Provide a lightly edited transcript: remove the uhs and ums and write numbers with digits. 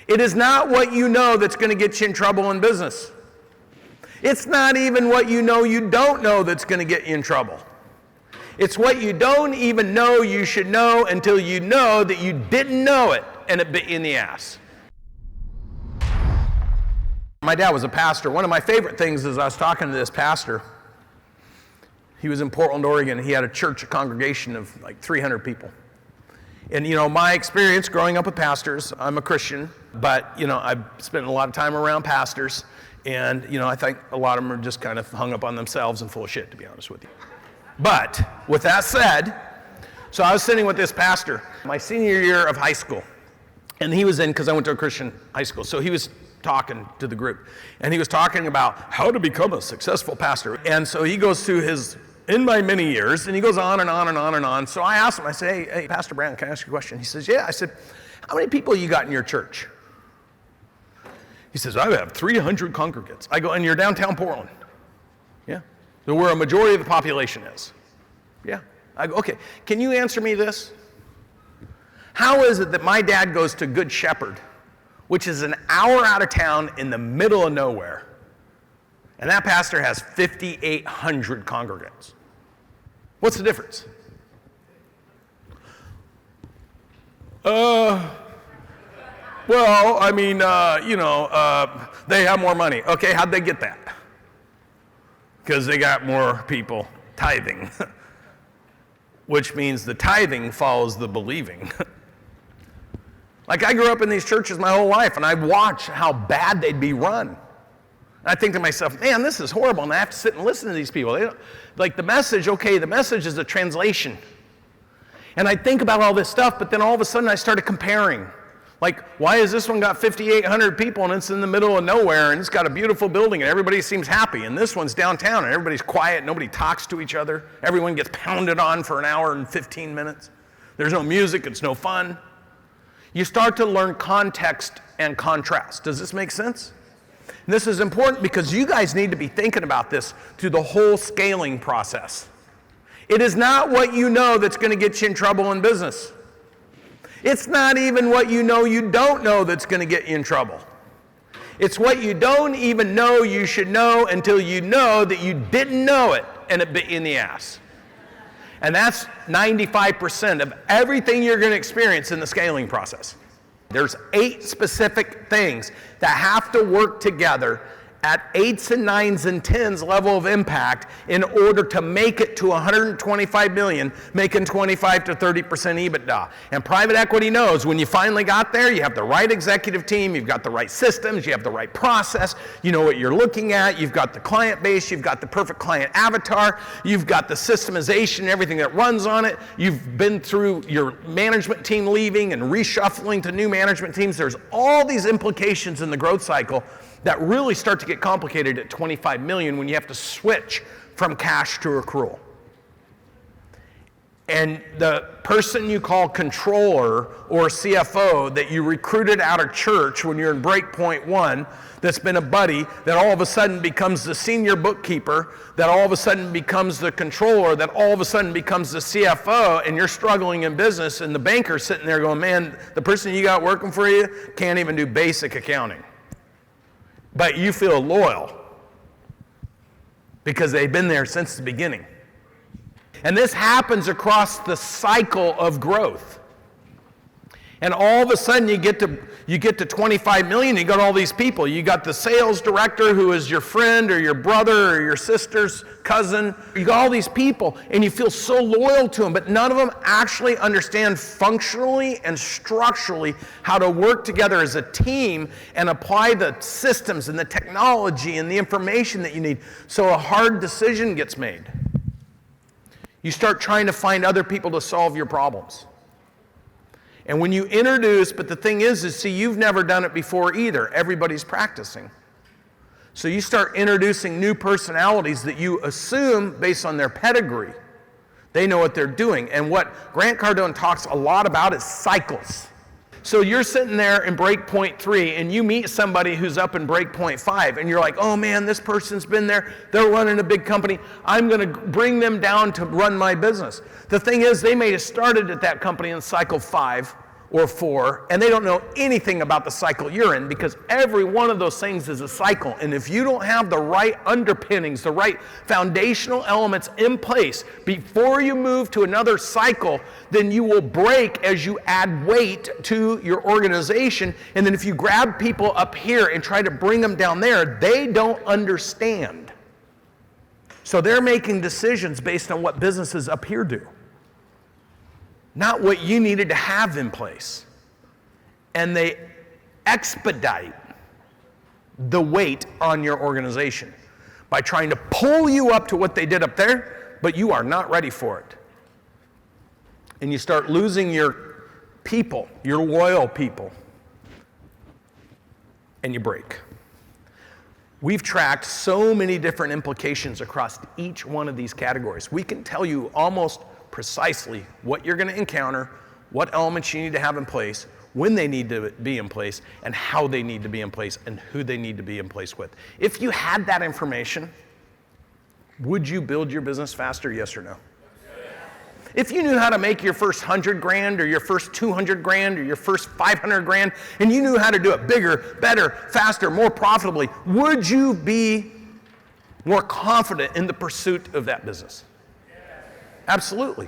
It is not what you know that's going to get you in trouble in business. It's not even what you don't know that's going to get you in trouble. It's what you don't even know you should know until you know that you didn't know it and it bit you in the ass. My dad was a pastor. One of my favorite things is I was talking to this pastor. He was in Portland, Oregon. He had a church, a congregation of like 300 people. And, my experience growing up with pastors, I'm a Christian, but, I've spent a lot of time around pastors, and, I think a lot of them are just kind of hung up on themselves and full of shit, to be honest with you. But, with that said, so I was sitting with this pastor my senior year of high school, and he was in, because I went to a Christian high school, so he was talking to the group, and he was talking about how to become a successful pastor. And so he goes through his, in my many years, and he goes on and on and on and on. So I asked him, I said, hey, Pastor Brown, can I ask you a question? He says, yeah. I said, how many people you got in your church? He says, I have 300 congregants. I go, and you're downtown Portland? Yeah. So where a majority of the population is? Yeah. I go, okay, can you answer me this? How is it that my dad goes to Good Shepherd, which is an hour out of town in the middle of nowhere, and that pastor has 5,800 congregants? What's the difference? Well, I mean, they have more money. Okay, how'd they get that? Because they got more people tithing, which means the tithing follows the believing. Like, I grew up in these churches my whole life, and I'd watch how bad they'd be run. And I think to myself, man, this is horrible, and I have to sit and listen to these people. They don't, like, the message is a translation. And I think about all this stuff, but then all of a sudden I started comparing. Like, why has this one got 5,800 people, and it's in the middle of nowhere, and it's got a beautiful building, and everybody seems happy, and this one's downtown, and everybody's quiet, nobody talks to each other, everyone gets pounded on for an hour and 15 minutes. There's no music, it's no fun. You start to learn context and contrast. Does this make sense? And this is important because you guys need to be thinking about this through the whole scaling process. It is not what you know that's going to get you in trouble in business. It's not even what you don't know that's going to get you in trouble. It's what you don't even know you should know until you know that you didn't know it and it bit you in the ass. And that's 95% of everything you're going to experience in the scaling process. There's 8 specific things that have to work together at 8s and 9s and 10s level of impact in order to make it to 125 million, making 25 to 30% EBITDA. And private equity knows when you finally got there, you have the right executive team, you've got the right systems, you have the right process, you know what you're looking at, you've got the client base, you've got the perfect client avatar, you've got the systemization, everything that runs on it, you've been through your management team leaving and reshuffling to new management teams. There's all these implications in the growth cycle that really start to get complicated at 25 million when you have to switch from cash to accrual. And the person you call controller or CFO that you recruited out of church when you're in breakpoint 1, that's been a buddy, that all of a sudden becomes the senior bookkeeper, that all of a sudden becomes the controller, that all of a sudden becomes the CFO, and you're struggling in business, and the banker's sitting there going, man, the person you got working for you can't even do basic accounting. But you feel loyal because they've been there since the beginning. And this happens across the cycle of growth. And all of a sudden you get to 25 million, you got all these people. You got the sales director who is your friend or your brother or your sister's cousin. You got all these people and you feel so loyal to them, but none of them actually understand functionally and structurally how to work together as a team and apply the systems and the technology and the information that you need. So a hard decision gets made. You start trying to find other people to solve your problems. And when you introduce, but the thing is see, you've never done it before either. Everybody's practicing. So you start introducing new personalities that you assume, based on their pedigree, they know what they're doing. And what Grant Cardone talks a lot about is cycles. So you're sitting there in breakpoint 3, and you meet somebody who's up in breakpoint 5, and you're like, oh man, this person's been there, they're running a big company, I'm going to bring them down to run my business. The thing is, they may have started at that company in cycle 5, or 4, and they don't know anything about the cycle you're in, because every one of those things is a cycle. And if you don't have the right underpinnings, the right foundational elements in place before you move to another cycle, then you will break as you add weight to your organization. And then if you grab people up here and try to bring them down there, they don't understand. So they're making decisions based on what businesses up here do, not what you needed to have in place. And they expedite the weight on your organization by trying to pull you up to what they did up there, but you are not ready for it. And you start losing your people, your loyal people, and you break. We've tracked so many different implications across each one of these categories. We can tell you almost precisely what you're going to encounter, what elements you need to have in place, when they need to be in place, and how they need to be in place, and who they need to be in place with. If you had that information, would you build your business faster, yes or no? If you knew how to make your first 100 grand or your first 200 grand or your first 500 grand, and you knew how to do it bigger, better, faster, more profitably, would you be more confident in the pursuit of that business? Absolutely.